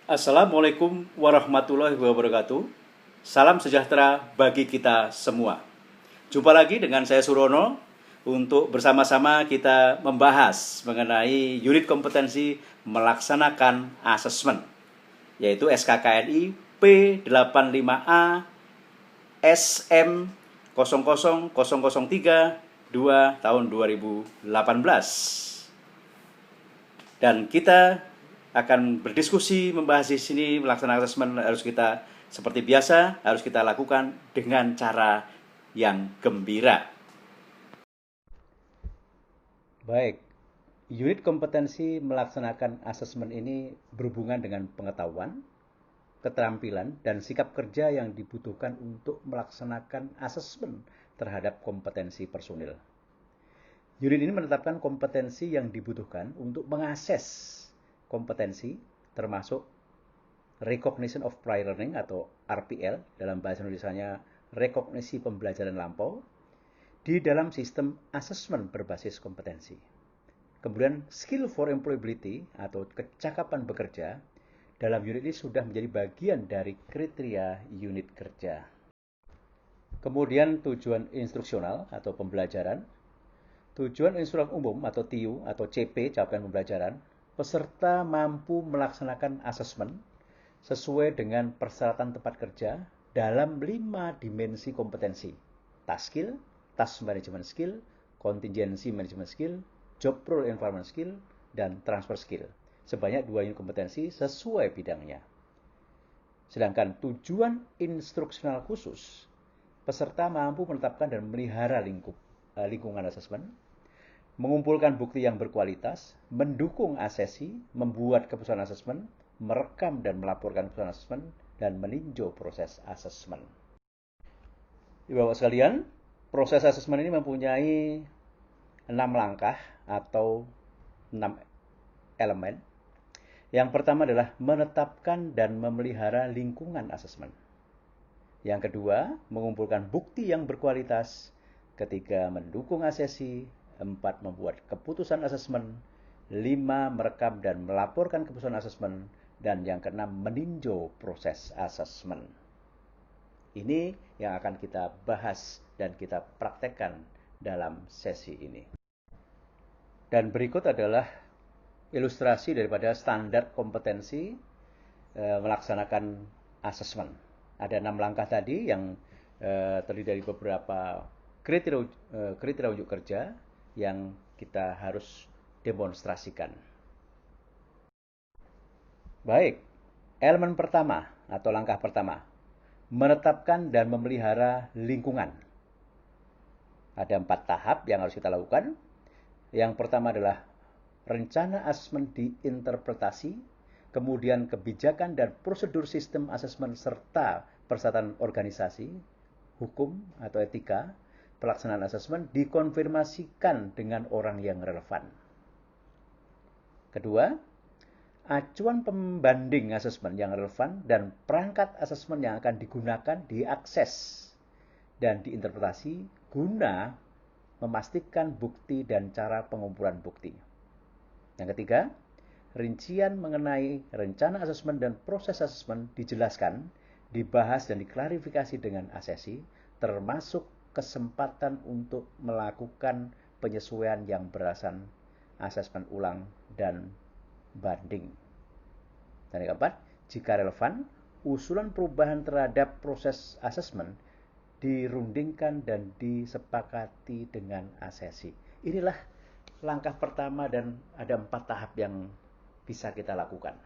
Assalamualaikum warahmatullahi wabarakatuh. Salam sejahtera bagi kita semua. Jumpa lagi dengan saya Surono untuk bersama-sama kita membahas mengenai unit kompetensi melaksanakan asesmen, yaitu SKKNI P85A SM 000032 tahun 2018. Dan kita akan berdiskusi membahas di sini melaksanakan asesmen seperti biasa harus kita lakukan dengan cara yang gembira. Baik, unit kompetensi melaksanakan asesmen ini berhubungan dengan pengetahuan, keterampilan, dan sikap kerja yang dibutuhkan untuk melaksanakan asesmen terhadap kompetensi personil. Unit ini menetapkan kompetensi yang dibutuhkan untuk mengakses kompetensi termasuk Recognition of Prior Learning atau RPL, dalam bahasa Indonesianya rekognisi pembelajaran lampau, di dalam sistem asesmen berbasis kompetensi. Kemudian skill for employability atau kecakapan bekerja dalam unit ini sudah menjadi bagian dari kriteria unit kerja. Kemudian tujuan instruksional atau pembelajaran. Tujuan instruksi umum atau TIU atau CP, capaian pembelajaran, peserta mampu melaksanakan asesmen sesuai dengan persyaratan tempat kerja dalam 5 dimensi kompetensi. Task skill, task management skill, contingency management skill, job role environment skill, dan transfer skill. Sebanyak 2 unit kompetensi sesuai bidangnya. Sedangkan tujuan instruksional khusus, peserta mampu menetapkan dan memelihara lingkungan asesmen, mengumpulkan bukti yang berkualitas, mendukung asesi, membuat keputusan asesmen, merekam dan melaporkan keputusan asesmen, dan meninjau proses asesmen. Bapak sekalian, proses asesmen ini mempunyai 6 langkah atau 6 elemen. Yang pertama adalah menetapkan dan memelihara lingkungan asesmen. Yang kedua, mengumpulkan bukti yang berkualitas. Ketiga, mendukung asesi. 4, membuat keputusan asesmen. 5, merekam dan melaporkan keputusan asesmen. Dan yang keenam, meninjau proses asesmen. Ini yang akan kita bahas dan kita praktekkan dalam sesi ini. Dan berikut adalah ilustrasi daripada standar kompetensi melaksanakan asesmen. Ada 6 langkah tadi yang terdiri dari beberapa kriteria unjuk kerja yang kita harus demonstrasikan. Baik, elemen pertama atau langkah pertama, menetapkan dan memelihara lingkungan. Ada 4 tahap yang harus kita lakukan. Yang pertama adalah rencana asesmen diinterpretasi, kemudian kebijakan dan prosedur sistem asesmen serta persyaratan organisasi, hukum atau etika, pelaksanaan asesmen dikonfirmasikan dengan orang yang relevan. Kedua, acuan pembanding asesmen yang relevan dan perangkat asesmen yang akan digunakan diakses dan diinterpretasi guna memastikan bukti dan cara pengumpulan bukti. Yang ketiga, rincian mengenai rencana asesmen dan proses asesmen dijelaskan, dibahas dan diklarifikasi dengan asesi, termasuk kesempatan untuk melakukan penyesuaian yang berdasarkan asesmen ulang dan banding. Dan yang keempat, jika relevan, usulan perubahan terhadap proses asesmen dirundingkan dan disepakati dengan asesi. Inilah langkah pertama dan ada 4 tahap yang bisa kita lakukan.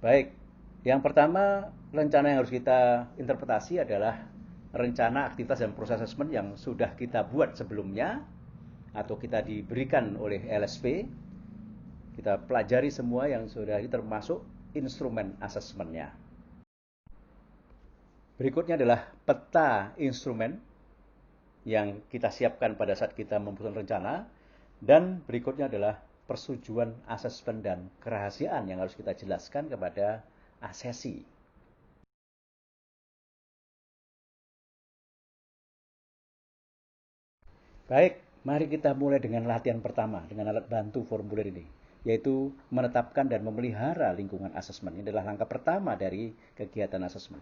Baik, yang pertama rencana yang harus kita interpretasi adalah rencana aktivitas dan proses asesmen yang sudah kita buat sebelumnya atau kita diberikan oleh LSP. Kita pelajari semua yang sudah ini termasuk instrumen asesmennya. Berikutnya adalah peta instrumen yang kita siapkan pada saat kita membuat rencana. Dan berikutnya adalah persetujuan asesmen dan kerahasiaan yang harus kita jelaskan kepada asesi. Baik, mari kita mulai dengan latihan pertama dengan alat bantu formulir ini. yaitu menetapkan dan memelihara lingkungan asesmen. Ini adalah langkah pertama dari kegiatan asesmen.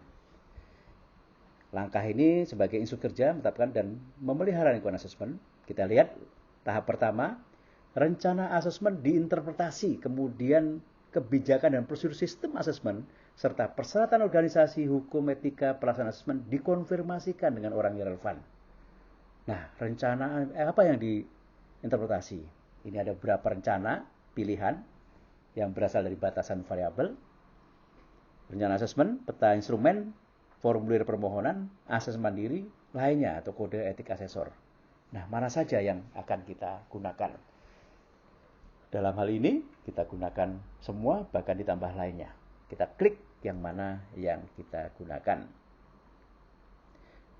Langkah ini sebagai instruksi kerja menetapkan dan memelihara lingkungan asesmen. Kita lihat tahap pertama, rencana asesmen diinterpretasi, kemudian kebijakan dan prosedur sistem asesmen, serta persyaratan organisasi, hukum, etika, pelaksanaan asesmen dikonfirmasikan dengan orang yang relevan. Nah, rencana apa yang diinterpretasi? Ini ada beberapa rencana pilihan yang berasal dari batasan variabel, rencana asesmen, peta instrumen, formulir permohonan, asesmen mandiri, lainnya atau kode etik asesor. Nah, mana saja yang akan kita gunakan? Dalam hal ini, kita gunakan semua, bahkan ditambah lainnya. Kita klik yang mana yang kita gunakan.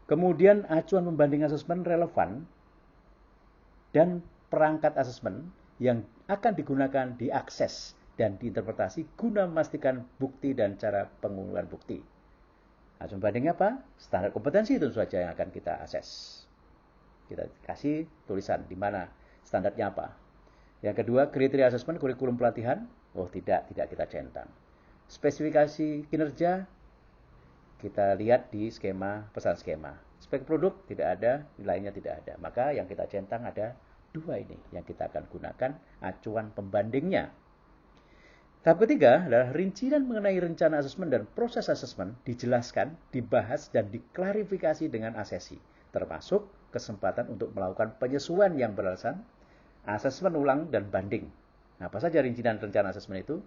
Kemudian, acuan pembanding asesmen relevan dan perangkat asesmen yang akan digunakan diakses dan diinterpretasi guna memastikan bukti dan cara pengumpulan bukti. Acuan pembandingnya apa? Standar kompetensi itu saja yang akan kita akses. Kita kasih tulisan di mana standarnya apa. Yang kedua, kriteria asesmen kurikulum pelatihan. Oh, tidak kita centang. Spesifikasi kinerja kita lihat di skema pesan skema. Spek produk tidak ada, nilainya tidak ada. Maka yang kita centang ada dua ini yang kita akan gunakan acuan pembandingnya. Tahap ketiga adalah rincian mengenai rencana asesmen dan proses asesmen dijelaskan, dibahas, dan diklarifikasi dengan asesi, termasuk kesempatan untuk melakukan penyesuaian yang beralasan, asesmen ulang, dan banding. Nah, apa saja rincian rencana asesmen itu?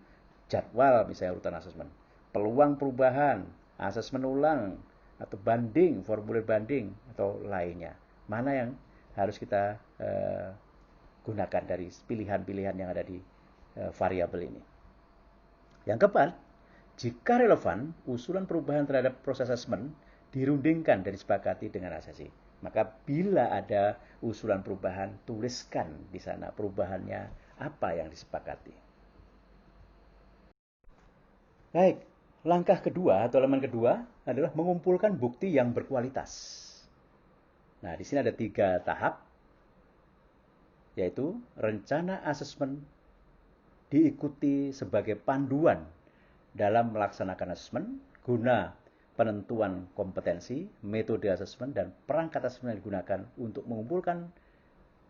Jadwal, misalnya urutan asesmen, peluang perubahan, asesmen ulang, atau banding, formulir banding, atau lainnya. Mana yang harus kita gunakan dari pilihan-pilihan yang ada di variabel ini. Yang keempat, jika relevan, usulan perubahan terhadap proses asesmen dirundingkan dan disepakati dengan asesi. Maka bila ada usulan perubahan, tuliskan di sana perubahannya apa yang disepakati. Baik, langkah kedua atau elemen kedua adalah mengumpulkan bukti yang berkualitas. Nah, di sini ada 3 tahap, yaitu rencana asesmen diikuti sebagai panduan dalam melaksanakan asesmen guna penentuan kompetensi, metode asesmen, dan perangkat asesmen yang digunakan untuk mengumpulkan,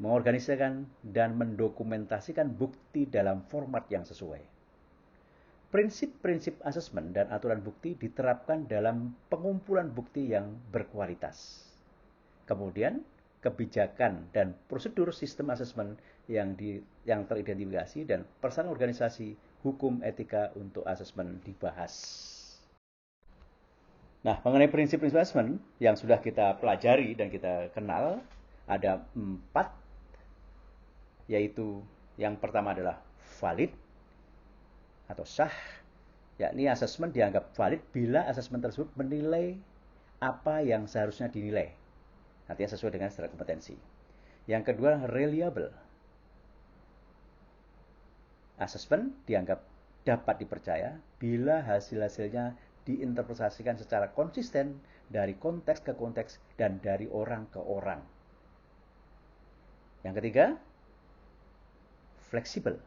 mengorganisasikan, dan mendokumentasikan bukti dalam format yang sesuai. Prinsip-prinsip asesmen dan aturan bukti diterapkan dalam pengumpulan bukti yang berkualitas. Kemudian, kebijakan dan prosedur sistem asesmen yang teridentifikasi dan persyaratan organisasi, hukum, etika untuk asesmen dibahas. Nah, mengenai prinsip-prinsip asesmen yang sudah kita pelajari dan kita kenal, ada 4, yaitu yang pertama adalah valid atau sah, yakni asesmen dianggap valid bila asesmen tersebut menilai apa yang seharusnya dinilai, artinya sesuai dengan standar kompetensi. Yang kedua, reliable. Asesmen dianggap dapat dipercaya bila hasil-hasilnya diinterpretasikan secara konsisten dari konteks ke konteks dan dari orang ke orang. Yang ketiga, fleksibel.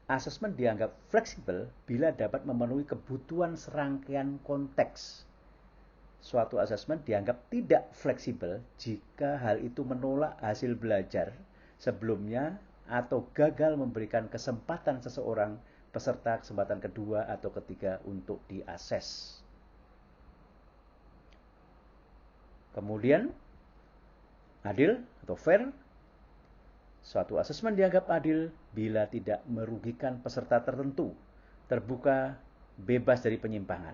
Asesmen dianggap fleksibel bila dapat memenuhi kebutuhan serangkaian konteks. Suatu asesmen dianggap tidak fleksibel jika hal itu menolak hasil belajar sebelumnya atau gagal memberikan kesempatan seseorang peserta kesempatan kedua atau ketiga untuk diakses. Kemudian, adil atau fair. Suatu asesmen dianggap adil bila tidak merugikan peserta tertentu, terbuka, bebas dari penyimpangan.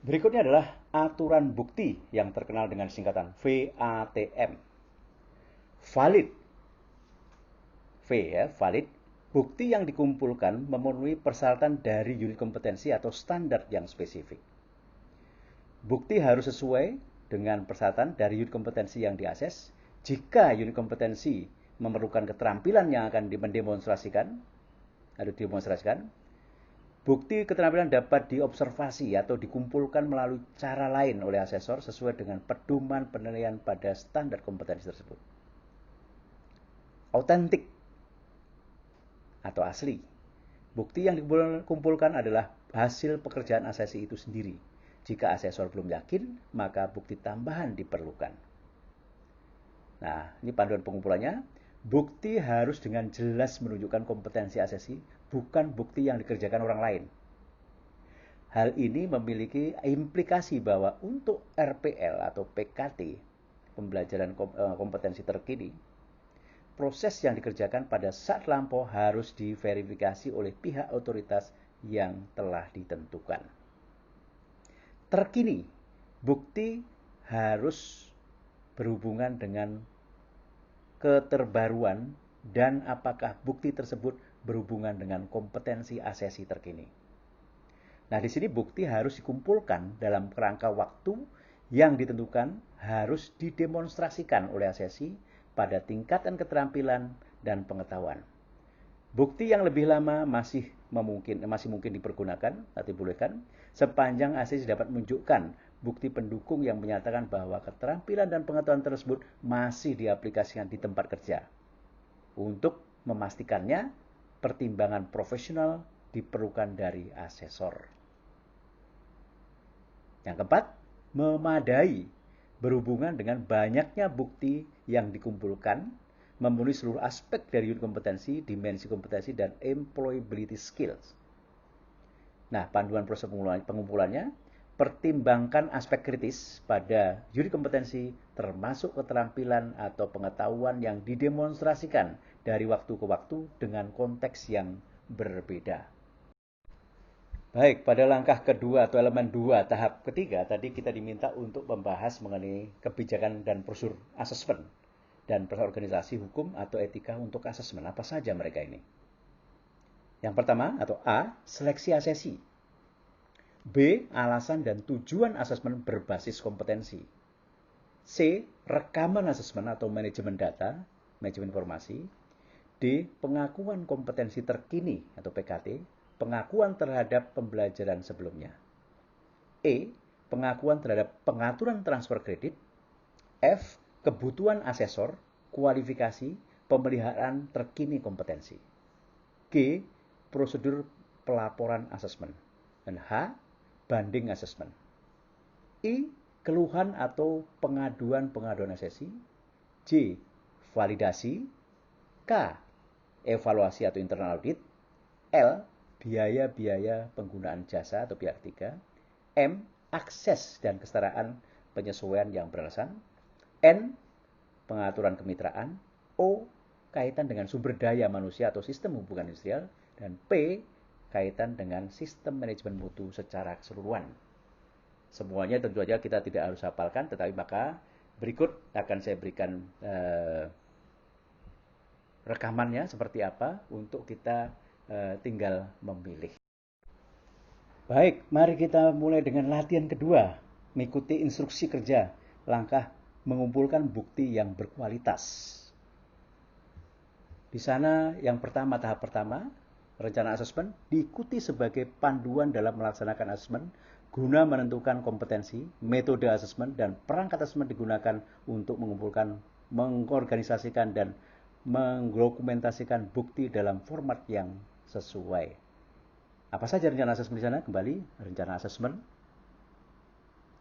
Berikutnya adalah aturan bukti yang terkenal dengan singkatan VATM. Valid. V ya, valid. Bukti yang dikumpulkan memenuhi persyaratan dari unit kompetensi atau standar yang spesifik. Bukti harus sesuai dengan persyaratan dari unit kompetensi yang diakses. Jika unit kompetensi memerlukan keterampilan yang akan didemonstrasikan, bukti keterampilan dapat diobservasi atau dikumpulkan melalui cara lain oleh asesor sesuai dengan pedoman penilaian pada standar kompetensi tersebut. autentik atau asli. Bukti yang dikumpulkan adalah hasil pekerjaan asesi itu sendiri. Jika asesor belum yakin, maka bukti tambahan diperlukan. Nah, ini panduan pengumpulannya. Bukti harus dengan jelas menunjukkan kompetensi asesi, bukan bukti yang dikerjakan orang lain. Hal ini memiliki implikasi bahwa untuk RPL atau PKT, pembelajaran kompetensi terkini, proses yang dikerjakan pada saat lampau harus diverifikasi oleh pihak otoritas yang telah ditentukan. Terkini, bukti harus berhubungan dengan keterbaruan dan apakah bukti tersebut berhubungan dengan kompetensi asesi terkini. Nah, di sini bukti harus dikumpulkan dalam kerangka waktu yang ditentukan, harus didemonstrasikan oleh asesi pada tingkatan keterampilan dan pengetahuan. Bukti yang lebih lama masih mungkin dipergunakan atau dibolehkan sepanjang asesi dapat menunjukkan bukti pendukung yang menyatakan bahwa keterampilan dan pengetahuan tersebut masih diaplikasikan di tempat kerja. Untuk memastikannya, pertimbangan profesional diperlukan dari asesor. Yang keempat, memadai, berhubungan dengan banyaknya bukti yang dikumpulkan, memenuhi seluruh aspek dari unit kompetensi, dimensi kompetensi, dan employability skills. Nah, panduan proses pengumpulannya, pertimbangkan aspek kritis pada unit kompetensi termasuk keterampilan atau pengetahuan yang didemonstrasikan dari waktu ke waktu dengan konteks yang berbeda. Baik, pada langkah kedua atau elemen 2 tahap ketiga, tadi kita diminta untuk membahas mengenai kebijakan dan prosedur asesmen dan proses organisasi hukum atau etika untuk asesmen. Apa saja mereka ini? Yang pertama atau A, seleksi asesi. B, alasan dan tujuan asesmen berbasis kompetensi. C, rekaman asesmen atau manajemen data, manajemen informasi. D, pengakuan kompetensi terkini atau PKT, pengakuan terhadap pembelajaran sebelumnya. E, pengakuan terhadap pengaturan transfer kredit. F, kebutuhan asesor, kualifikasi, pemeliharaan terkini kompetensi. G, prosedur pelaporan asesmen. Dan H, banding asesmen. I, keluhan atau pengaduan asesi. J, validasi. K, evaluasi atau internal audit. L, biaya-biaya penggunaan jasa atau pihak ketiga. M, akses dan kesetaraan penyesuaian yang beralasan. N, pengaturan kemitraan. O, kaitan dengan sumber daya manusia atau sistem hubungan industrial. Dan P, kaitan dengan sistem manajemen mutu secara keseluruhan. Semuanya tentu saja kita tidak harus hafalkan, tetapi maka berikut akan saya berikan rekamannya seperti apa untuk kita tinggal memilih. Baik, mari kita mulai dengan latihan kedua, mengikuti instruksi kerja, langkah mengumpulkan bukti yang berkualitas. Di sana yang pertama, tahap pertama, rencana asesmen diikuti sebagai panduan dalam melaksanakan asesmen guna menentukan kompetensi, metode asesmen, dan perangkat asesmen digunakan untuk mengumpulkan, mengorganisasikan, dan mendokumentasikan bukti dalam format yang sesuai. Apa saja rencana asesmen di sana? Kembali, rencana asesmen,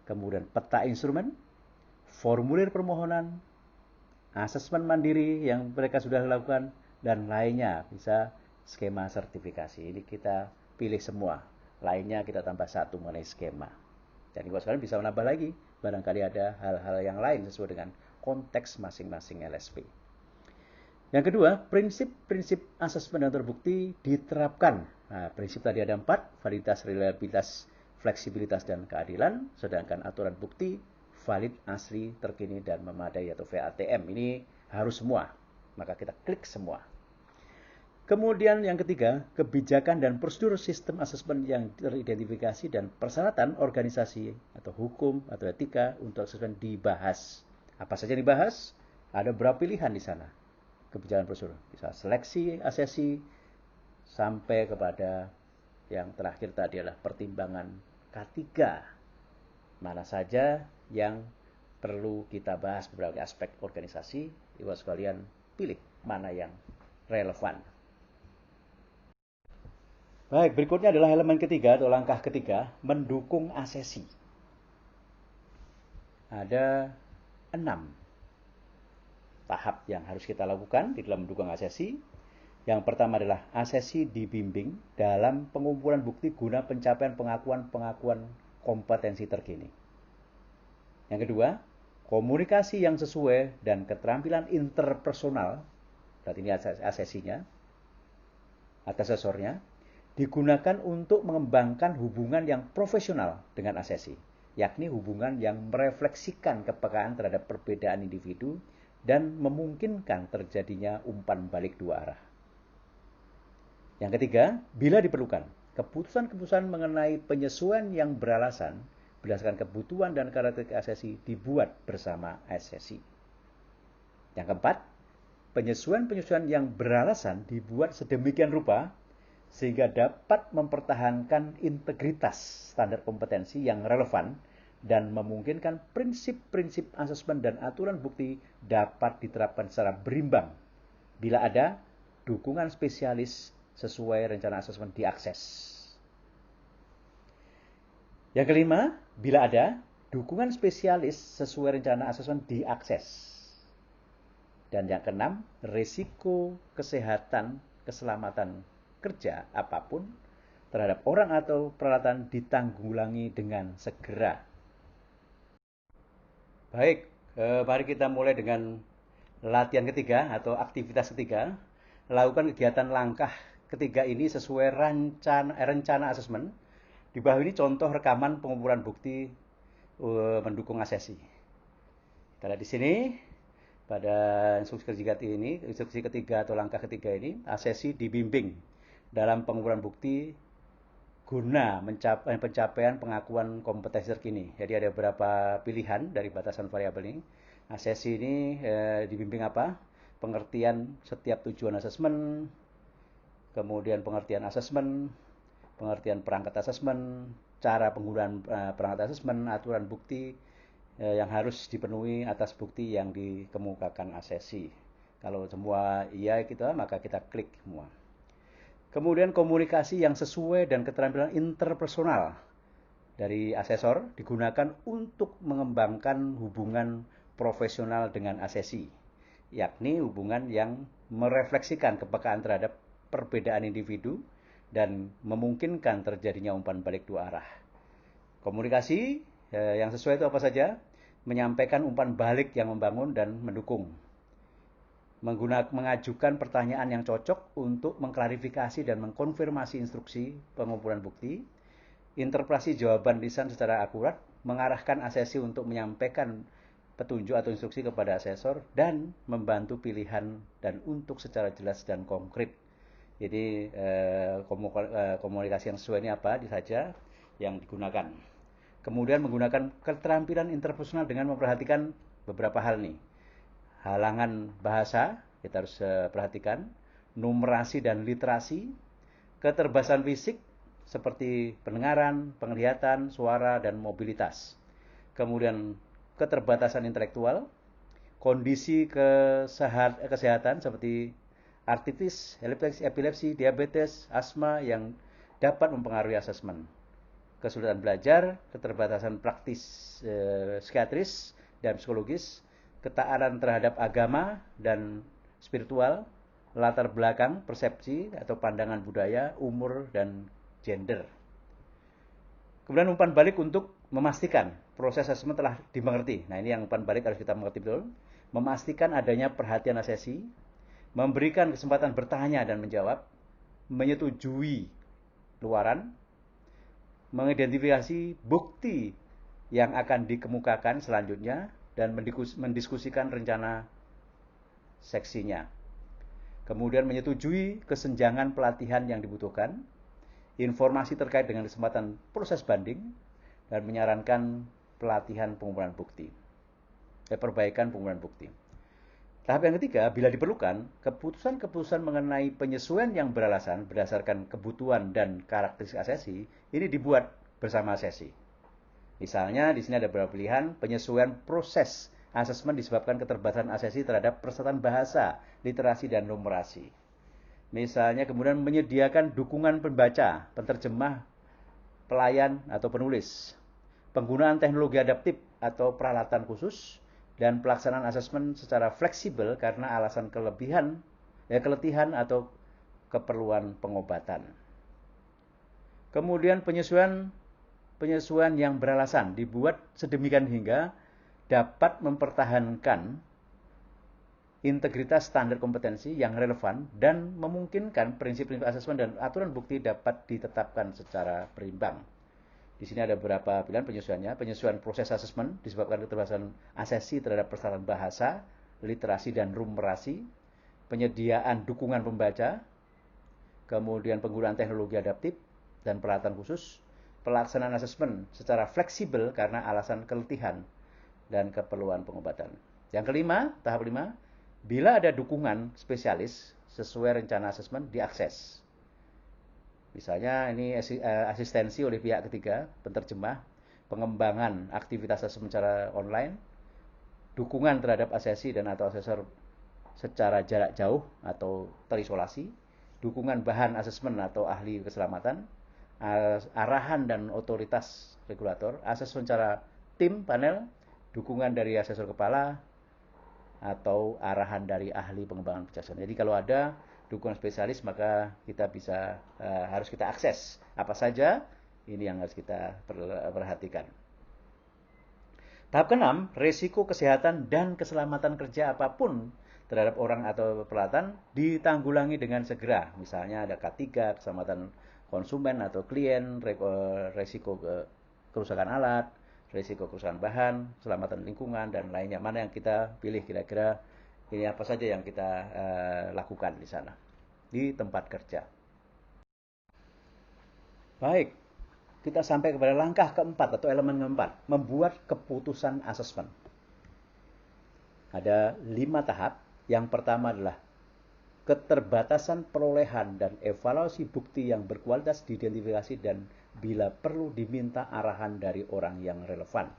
kemudian peta instrumen, formulir permohonan, asesmen mandiri yang mereka sudah lakukan, dan lainnya, bisa skema sertifikasi. Ini kita pilih semua. Lainnya kita tambah satu mengenai skema. Dan ibu sekalian bisa menambah lagi. Barangkali ada hal-hal yang lain sesuai dengan konteks masing-masing LSP. Yang kedua, prinsip-prinsip asesmen yang terbukti diterapkan. Nah, prinsip tadi ada 4, validitas, reliabilitas, fleksibilitas, dan keadilan. Sedangkan aturan bukti, valid, asli, terkini, dan memadai atau VATM. Ini harus semua. Maka kita klik semua. Kemudian yang ketiga, kebijakan dan prosedur sistem asesmen yang teridentifikasi dan persyaratan organisasi atau hukum atau etika untuk asesmen dibahas. Apa saja dibahas? Ada beberapa pilihan di sana. Kebijakan prosedur, bisa seleksi, asesi, sampai kepada yang terakhir tadi adalah pertimbangan K3. Mana saja yang perlu kita bahas beberapa aspek organisasi, ibu sekalian pilih. mana yang relevan. Baik, berikutnya adalah elemen ketiga atau langkah ketiga, mendukung asesi. Ada 6 tahap yang harus kita lakukan di dalam mendukung asesi. Yang pertama adalah asesi dibimbing dalam pengumpulan bukti guna pencapaian pengakuan kompetensi terkini. Yang kedua, komunikasi yang sesuai dan keterampilan interpersonal, berarti ini asesinya, atau asesornya, digunakan untuk mengembangkan hubungan yang profesional dengan asesi, yakni hubungan yang merefleksikan kepekaan terhadap perbedaan individu dan memungkinkan terjadinya umpan balik dua arah. Yang ketiga, bila diperlukan, keputusan-keputusan mengenai penyesuaian yang beralasan berdasarkan kebutuhan dan karakteristik asesi dibuat bersama asesi. Yang keempat, penyesuaian-penyesuaian yang beralasan dibuat sedemikian rupa sehingga dapat mempertahankan integritas standar kompetensi yang relevan dan memungkinkan prinsip-prinsip asesmen dan aturan bukti dapat diterapkan secara berimbang bila ada dukungan spesialis sesuai rencana asesmen diakses. Yang kelima, bila ada dukungan spesialis sesuai rencana asesmen diakses. Dan yang keenam, risiko kesehatan, keselamatan kerja apapun terhadap orang atau peralatan ditanggulangi dengan segera. Baik, mari kita mulai dengan latihan ketiga atau aktivitas ketiga. Lakukan kegiatan langkah ketiga ini sesuai rencana asesmen. Di bawah ini contoh rekaman pengumpulan bukti mendukung asesi. Kita lihat di sini pada instruksi ketiga atau langkah ketiga ini, asesi dibimbing dalam pengumpulan bukti guna pencapaian pengakuan kompetensi terkini. Jadi ada beberapa pilihan dari batasan variabel ini. Asesi ini dibimbing apa? Pengertian setiap tujuan asesmen, kemudian pengertian asesmen, pengertian perangkat asesmen, cara penggunaan perangkat asesmen, aturan bukti yang harus dipenuhi atas bukti yang dikemukakan asesi. Kalau semua iya gitu, maka kita klik semua. Kemudian komunikasi yang sesuai dan keterampilan interpersonal dari asesor digunakan untuk mengembangkan hubungan profesional dengan asesi, yakni hubungan yang merefleksikan kepekaan terhadap perbedaan individu dan memungkinkan terjadinya umpan balik dua arah. Komunikasi yang sesuai itu apa saja? Menyampaikan umpan balik yang membangun dan mendukung. Mengajukan pertanyaan yang cocok untuk mengklarifikasi dan mengkonfirmasi instruksi pengumpulan bukti, interpretasi jawaban lisan secara akurat, mengarahkan asesi untuk menyampaikan petunjuk atau instruksi kepada asesor, dan membantu pilihan dan untuk secara jelas dan konkret. Jadi komunikasi yang sesuai ini apa saja yang digunakan. Kemudian menggunakan keterampilan interpersonal dengan memperhatikan beberapa hal nih. Halangan bahasa, kita harus perhatikan, numerasi dan literasi, keterbatasan fisik seperti pendengaran, penglihatan, suara, dan mobilitas. Kemudian keterbatasan intelektual, kondisi kesehatan seperti artritis, epilepsi, diabetes, asma yang dapat mempengaruhi asesmen. Kesulitan belajar, keterbatasan praktis psikiatris dan psikologis, ketaatan terhadap agama dan spiritual, latar belakang, persepsi atau pandangan budaya, umur, dan gender. Kemudian umpan balik untuk memastikan proses asesmen telah dimengerti. Nah, ini yang umpan balik harus kita mengerti betul. Memastikan adanya perhatian asesi, memberikan kesempatan bertanya dan menjawab, menyetujui luaran, mengidentifikasi bukti yang akan dikemukakan selanjutnya, dan mendiskusikan rencana seksinya. Kemudian menyetujui kesenjangan pelatihan yang dibutuhkan, informasi terkait dengan kesempatan proses banding, dan menyarankan pelatihan pengumpulan bukti. Perbaikan pengumpulan bukti. Tahap yang ketiga, bila diperlukan, keputusan-keputusan mengenai penyesuaian yang beralasan berdasarkan kebutuhan dan karakteristik asesi ini dibuat bersama asesi. Misalnya di sini ada beberapa pilihan penyesuaian proses Asesmen disebabkan keterbatasan asesi terhadap persyaratan bahasa, literasi, dan numerasi. Misalnya kemudian menyediakan dukungan pembaca, penterjemah, pelayan atau penulis, penggunaan teknologi adaptif atau peralatan khusus, dan pelaksanaan asesmen secara fleksibel karena alasan keletihan atau keperluan pengobatan. Kemudian penyesuaian yang beralasan dibuat sedemikian hingga dapat mempertahankan integritas standar kompetensi yang relevan dan memungkinkan prinsip-prinsip asesmen dan aturan bukti dapat ditetapkan secara berimbang. Di sini ada beberapa pilihan penyesuaiannya. Penyesuaian proses asesmen disebabkan keterbatasan asesi terhadap persyaratan bahasa, literasi, dan numerasi, penyediaan dukungan pembaca, kemudian penggunaan teknologi adaptif dan peralatan khusus, pelaksanaan asesmen secara fleksibel karena alasan keletihan dan keperluan pengobatan. Yang kelima, tahap 5, bila ada dukungan spesialis sesuai rencana asesmen diakses. Misalnya ini asistensi oleh pihak ketiga, penterjemah, pengembangan aktivitas asesmen secara online, dukungan terhadap asesi dan atau asesor secara jarak jauh atau terisolasi, dukungan bahan asesmen atau ahli keselamatan, arahan dan otoritas regulator, asesmen secara tim panel, dukungan dari asesor kepala, atau arahan dari ahli pengembangan kecerdasan. Jadi kalau ada dukungan spesialis maka kita harus kita akses apa saja, ini yang harus kita perhatikan. Tahap ke-6, risiko kesehatan dan keselamatan kerja apapun terhadap orang atau peralatan ditanggulangi dengan segera. Misalnya ada K3, keselamatan konsumen atau klien, risiko kerusakan alat, risiko kerusakan bahan, keselamatan lingkungan, dan lainnya. Mana yang kita pilih kira-kira ini apa saja yang kita lakukan di sana, di tempat kerja. Baik, kita sampai kepada langkah keempat atau elemen keempat, membuat keputusan asesmen. Ada 5 tahap. Yang pertama adalah keterbatasan perolehan dan evaluasi bukti yang berkualitas diidentifikasi dan bila perlu diminta arahan dari orang yang relevan.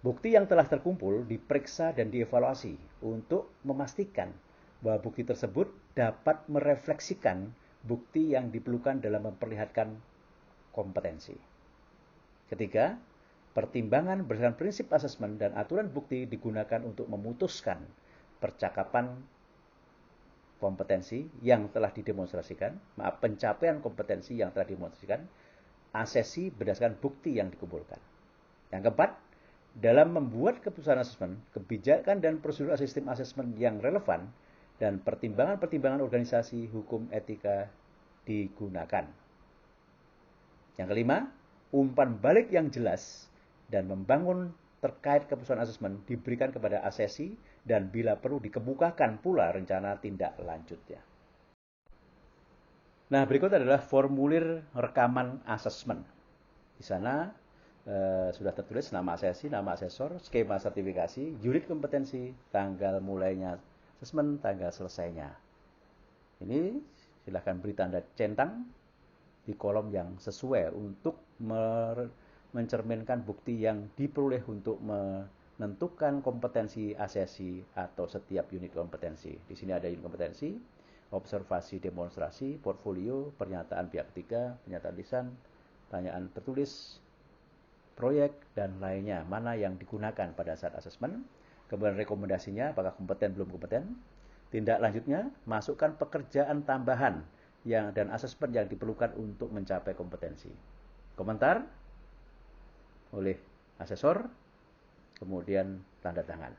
Bukti yang telah terkumpul diperiksa dan dievaluasi untuk memastikan bahwa bukti tersebut dapat merefleksikan bukti yang diperlukan dalam memperlihatkan kompetensi. Ketiga, pertimbangan berdasarkan prinsip asesmen dan aturan bukti digunakan untuk memutuskan percakapan kompetensi yang telah didemonstrasikan, pencapaian kompetensi yang telah didemonstrasikan, asesi berdasarkan bukti yang dikumpulkan. Yang keempat, dalam membuat keputusan asesmen, kebijakan dan prosedur sistem asesmen yang relevan dan pertimbangan-pertimbangan organisasi hukum etika digunakan. Yang kelima, umpan balik yang jelas dan membangun terkait keputusan asesmen diberikan kepada asesi dan bila perlu dikemukakan pula rencana tindak lanjutnya. Nah, berikut adalah formulir rekaman asesmen. Di sana sudah tertulis nama asesi, nama asesor, skema sertifikasi, unit kompetensi, tanggal mulainya asesmen, tanggal selesainya. Ini silahkan beri tanda centang di kolom yang sesuai untuk mencerminkan bukti yang diperoleh untuk menentukan kompetensi asesi atau setiap unit kompetensi. Di sini ada unit kompetensi, observasi demonstrasi, portfolio, pernyataan pihak ketiga, pernyataan lisan, pertanyaan tertulis, proyek, dan lainnya. Mana yang digunakan pada saat asesmen, kemudian rekomendasinya, apakah kompeten, belum kompeten. Tindak lanjutnya, masukkan pekerjaan tambahan dan asesmen yang diperlukan untuk mencapai kompetensi. Komentar oleh asesor, kemudian tanda tangan.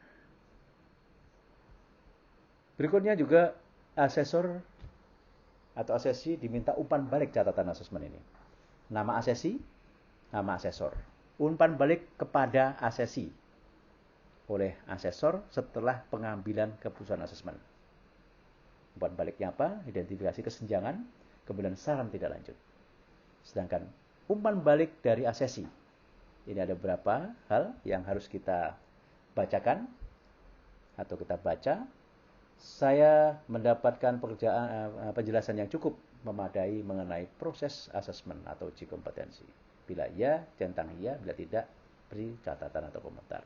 Berikutnya juga asesor atau asesi diminta umpan balik catatan asesmen ini. Nama asesi, nama asesor. Umpan balik kepada asesi oleh asesor setelah pengambilan keputusan asesmen. Umpan baliknya apa? Identifikasi kesenjangan, kemudian saran tidak lanjut. Sedangkan umpan balik dari asesi, ini ada beberapa hal yang harus kita bacakan atau kita baca. Saya mendapatkan penjelasan yang cukup memadai mengenai proses asesmen atau uji kompetensi. Bila iya, centang iya. Bila tidak, beri catatan atau komentar.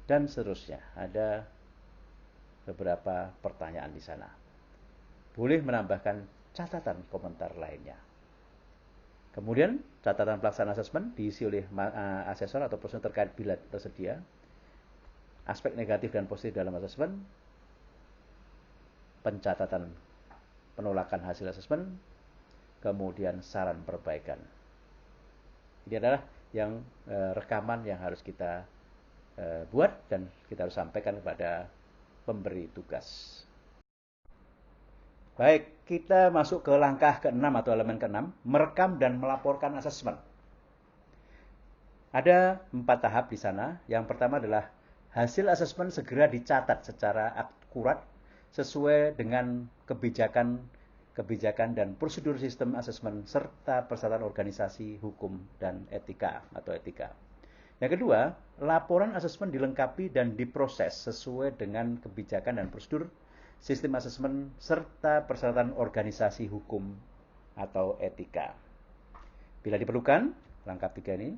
dan seterusnya. Ada beberapa pertanyaan di sana. Boleh menambahkan catatan komentar lainnya. Kemudian catatan pelaksanaan asesmen diisi oleh asesor atau personel terkait bila tersedia. Aspek negatif dan positif dalam asesmen, pencatatan penolakan hasil asesmen, kemudian saran perbaikan. Ini adalah yang rekaman yang harus kita buat dan kita harus sampaikan kepada pemberi tugas. Baik, kita masuk ke langkah ke-6 atau elemen ke-6, merekam dan melaporkan asesmen. Ada 4 tahap di sana. Yang pertama adalah hasil asesmen segera dicatat secara akurat sesuai dengan kebijakan dan prosedur sistem asesmen serta persyaratan organisasi, hukum, dan etika atau etika. Yang kedua, laporan asesmen dilengkapi dan diproses sesuai dengan kebijakan dan prosedur sistem asesmen serta persyaratan organisasi, hukum, atau etika. Bila diperlukan, langkah 3 ini,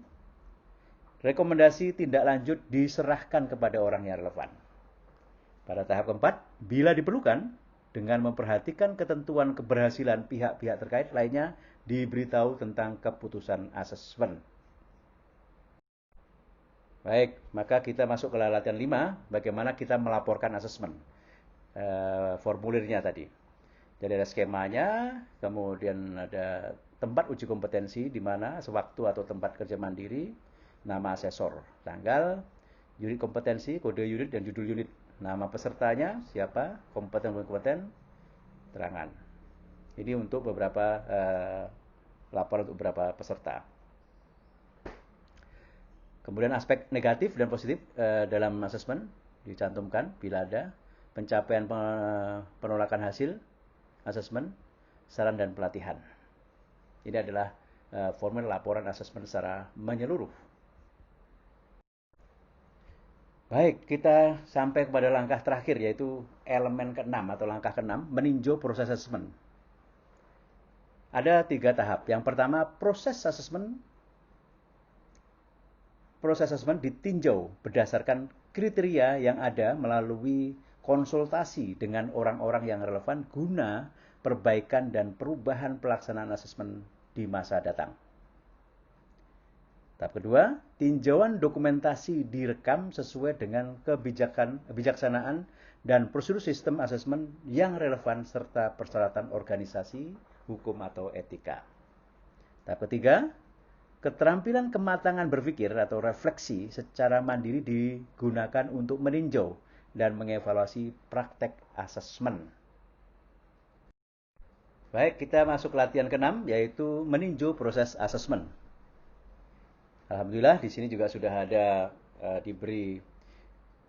rekomendasi tindak lanjut diserahkan kepada orang yang relevan. Pada tahap keempat, bila diperlukan, dengan memperhatikan ketentuan keberhasilan pihak-pihak terkait lainnya, diberitahu tentang keputusan asesmen. Baik, maka kita masuk ke latihan 5, bagaimana kita melaporkan asesmen. Formulirnya tadi. Jadi ada skemanya, kemudian ada tempat uji kompetensi di mana sewaktu atau tempat kerja mandiri, nama asesor, tanggal, unit kompetensi, kode unit dan judul unit, nama pesertanya siapa, kompeten, terangan. Ini untuk beberapa laporan untuk beberapa peserta. Kemudian aspek negatif dan positif dalam asesmen dicantumkan bila ada. Pencapaian penolakan hasil asesmen, saran dan pelatihan. Ini adalah format laporan asesmen secara menyeluruh. Baik, kita sampai kepada langkah terakhir yaitu elemen ke-6 atau langkah ke-6, meninjau proses asesmen. Ada 3 tahap. Yang pertama, proses asesmen ditinjau berdasarkan kriteria yang ada melalui konsultasi dengan orang-orang yang relevan guna perbaikan dan perubahan pelaksanaan asesmen di masa datang. Tahap kedua, tinjauan dokumentasi direkam sesuai dengan kebijaksanaan dan prosedur sistem asesmen yang relevan serta persyaratan organisasi, hukum atau etika. Tahap ketiga, keterampilan kematangan berpikir atau refleksi secara mandiri digunakan untuk meninjau dan mengevaluasi praktek asesmen. Baik, kita masuk ke latihan ke-6 yaitu meninjau proses asesmen. Alhamdulillah di sini juga sudah ada diberi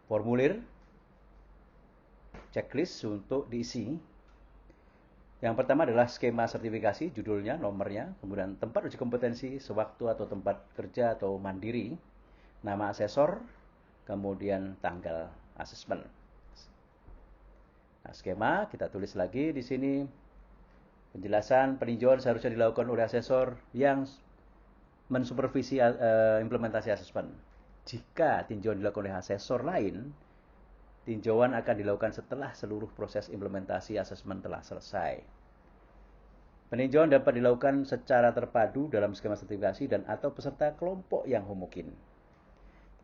formulir checklist untuk diisi. Yang pertama adalah skema sertifikasi, judulnya, nomornya, kemudian tempat uji kompetensi, sewaktu atau tempat kerja atau mandiri, nama asesor, kemudian tanggal asesmen. Nah, skema kita tulis lagi di sini. Penjelasan peninjauan seharusnya dilakukan oleh asesor yang mensupervisi implementasi asesmen. Jika tinjauan dilakukan oleh asesor lain, tinjauan akan dilakukan setelah seluruh proses implementasi asesmen telah selesai. Peninjauan dapat dilakukan secara terpadu dalam skema sertifikasi dan atau peserta kelompok yang homogen.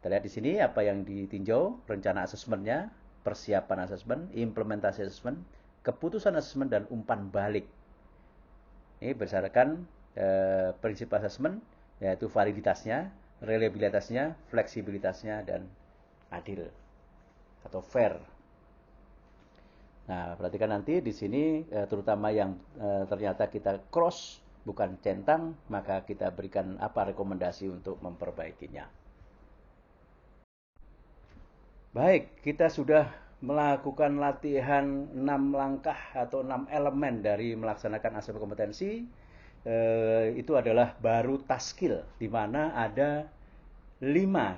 Kita lihat di sini apa yang ditinjau, rencana asesmennya, persiapan asesmen, implementasi asesmen, keputusan asesmen, dan umpan balik. Ini berdasarkan prinsip asesmen, yaitu validitasnya, reliabilitasnya, fleksibilitasnya, dan adil atau fair. Nah, perhatikan nanti di sini terutama yang ternyata kita cross bukan centang, maka kita berikan apa rekomendasi untuk memperbaikinya. Baik, kita sudah melakukan latihan 6 langkah atau 6 elemen dari melaksanakan asesmen kompetensi. Itu adalah baru task skill, di mana ada 5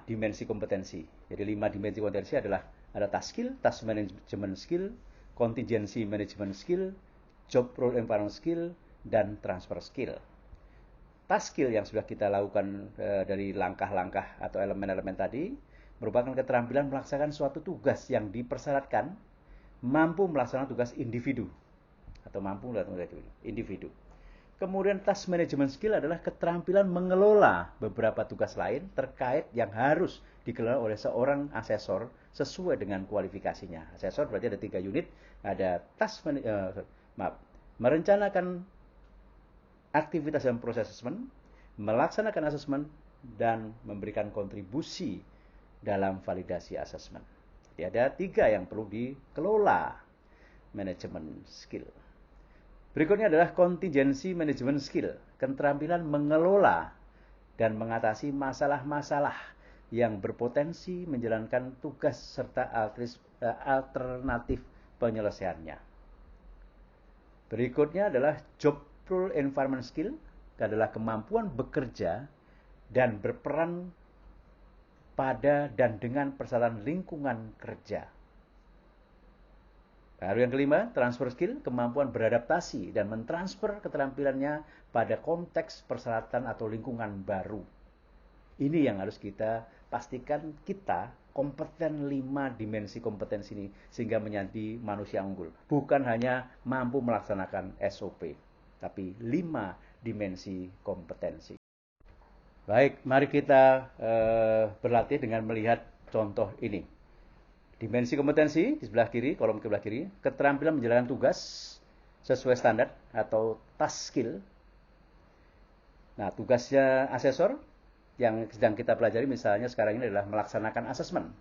dimensi kompetensi. Jadi 5 dimensi kompetensi adalah ada task skill, task management skill, contingency management skill, job role environment skill, dan transfer skill. Task skill yang sudah kita lakukan dari langkah-langkah atau elemen-elemen tadi merupakan keterampilan melaksanakan suatu tugas yang dipersyaratkan mampu melaksanakan tugas individu atau mampu melaksanakan tugas individu. Kemudian task management skill adalah keterampilan mengelola beberapa tugas lain terkait yang harus dikelola oleh seorang asesor sesuai dengan kualifikasinya. Asesor berarti ada 3 unit, ada merencanakan aktivitas dan proses asesmen, melaksanakan asesmen, dan memberikan kontribusi dalam validasi asesmen. Jadi ada 3 yang perlu dikelola manajemen skill. Berikutnya adalah contingency management skill, keterampilan mengelola dan mengatasi masalah-masalah yang berpotensi menjalankan tugas serta alternatif penyelesaiannya. Berikutnya adalah job role environment skill, adalah kemampuan bekerja dan berperan pada dan dengan persyaratan lingkungan kerja. Lalu yang kelima, transfer skill, kemampuan beradaptasi dan mentransfer keterampilannya pada konteks persyaratan atau lingkungan baru. Ini yang harus kita pastikan kita kompeten 5 dimensi kompetensi ini sehingga menjadi manusia unggul. Bukan hanya mampu melaksanakan SOP, tapi 5 dimensi kompetensi. Baik, mari kita berlatih dengan melihat contoh ini. Dimensi kompetensi di sebelah kiri, kolom ke sebelah kiri, keterampilan menjalankan tugas sesuai standar atau task skill. Nah, tugasnya asesor yang sedang kita pelajari misalnya sekarang ini adalah melaksanakan asesmen.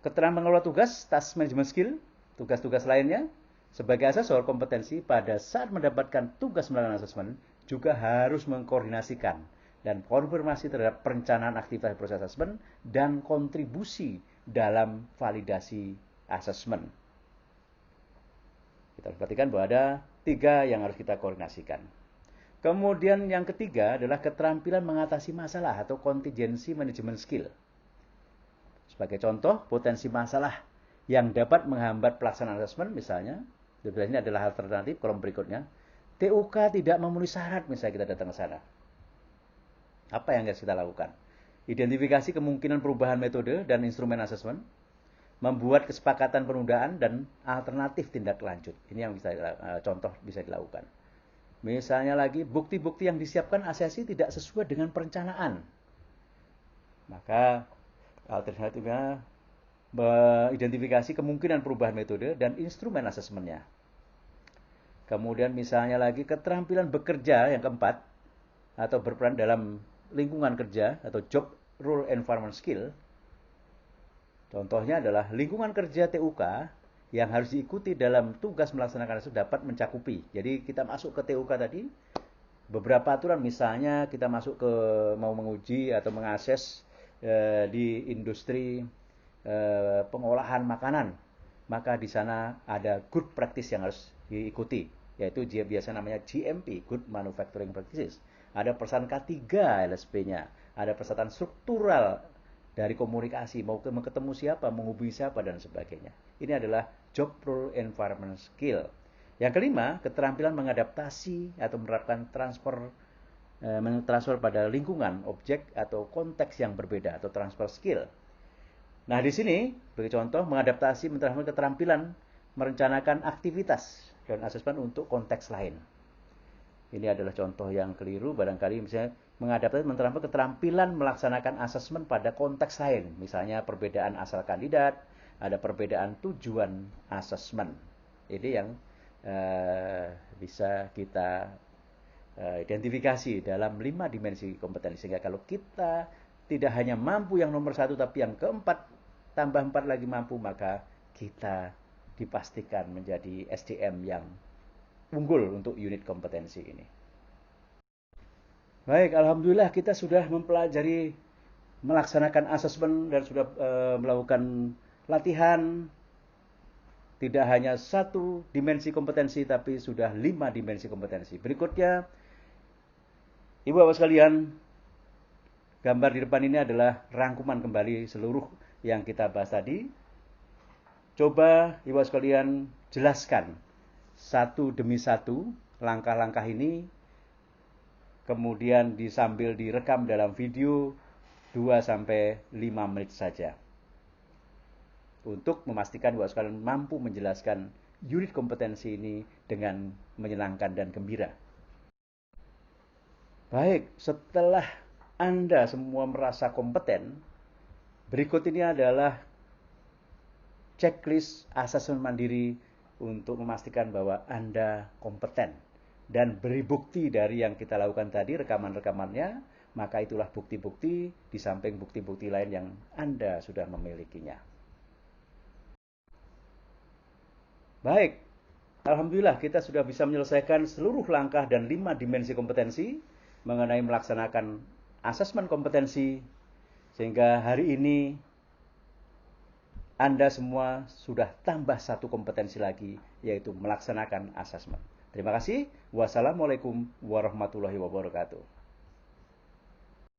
Keterampilan mengelola tugas, task management skill, tugas-tugas lainnya. Sebagai asesor kompetensi pada saat mendapatkan tugas melakukan asesmen juga harus mengkoordinasikan dan konfirmasi terhadap perencanaan aktivitas proses asesmen dan kontribusi dalam validasi asesmen. Kita harus perhatikan bahwa ada 3 yang harus kita koordinasikan. Kemudian yang ketiga adalah keterampilan mengatasi masalah atau contingency management skill. Sebagai contoh, potensi masalah yang dapat menghambat pelaksanaan asesmen misalnya, ini adalah alternatif kolom berikutnya. TUK tidak memenuhi syarat misalnya kita datang ke sana. Apa yang harus kita lakukan? Identifikasi kemungkinan perubahan metode dan instrumen asesmen, membuat kesepakatan penundaan dan alternatif tindak lanjut. Ini yang bisa contoh bisa dilakukan. Misalnya lagi, bukti-bukti yang disiapkan asesi tidak sesuai dengan perencanaan. Maka alternatifnya mengidentifikasi kemungkinan perubahan metode dan instrumen asesmennya. Kemudian misalnya lagi keterampilan bekerja yang keempat atau berperan dalam lingkungan kerja atau job role environment skill. Contohnya adalah lingkungan kerja TUK yang harus diikuti dalam tugas melaksanakan itu dapat mencakupi. Jadi kita masuk ke TUK tadi, beberapa aturan misalnya kita masuk ke mau menguji atau mengakses di industri pengolahan makanan, maka di sana ada good practice yang harus diikuti, yaitu biasa namanya GMP, Good Manufacturing Practices. Ada persyaratan K3 LSP-nya, ada persyaratan struktural dari komunikasi, mau ketemu siapa, menghubungi siapa, dan sebagainya. Ini adalah job role environment skill. Yang kelima, keterampilan mengadaptasi atau menerapkan transfer pada lingkungan, objek, atau konteks yang berbeda, atau transfer skill. Nah, di sini, sebagai contoh, mengadaptasi menerapkan keterampilan merencanakan aktivitas dan asesmen untuk konteks lain. Ini adalah contoh yang keliru, barangkali misalnya mengadaptasi menerapkan keterampilan melaksanakan asesmen pada konteks lain. Misalnya perbedaan asal kandidat, ada perbedaan tujuan asesmen. Ini yang bisa kita identifikasi dalam 5 dimensi kompetensi. Sehingga kalau kita tidak hanya mampu yang nomor 1, tapi yang keempat, tambah 4 lagi mampu, maka kita dipastikan menjadi SDM yang unggul untuk unit kompetensi ini. Baik, alhamdulillah kita sudah mempelajari melaksanakan asesmen dan sudah melakukan latihan. Tidak hanya 1 dimensi kompetensi, tapi sudah 5 dimensi kompetensi. Berikutnya, Ibu Bapak sekalian, gambar di depan ini adalah rangkuman kembali seluruh yang kita bahas tadi. Coba Ibu Bapak sekalian jelaskan satu demi satu langkah-langkah ini, kemudian sambil direkam dalam video, 2-5 menit saja untuk memastikan bahwa kalian mampu menjelaskan unit kompetensi ini dengan menyenangkan dan gembira. Baik, setelah Anda semua merasa kompeten, berikut ini adalah checklist asesmen mandiri untuk memastikan bahwa Anda kompeten. Dan beri bukti dari yang kita lakukan tadi, rekaman-rekamannya, maka itulah bukti-bukti di samping bukti-bukti lain yang Anda sudah memilikinya. Baik, alhamdulillah kita sudah bisa menyelesaikan seluruh langkah dan 5 dimensi kompetensi mengenai melaksanakan asesmen kompetensi, sehingga hari ini Anda semua sudah tambah satu kompetensi lagi, yaitu melaksanakan asesmen. Terima kasih. Wassalamualaikum warahmatullahi wabarakatuh.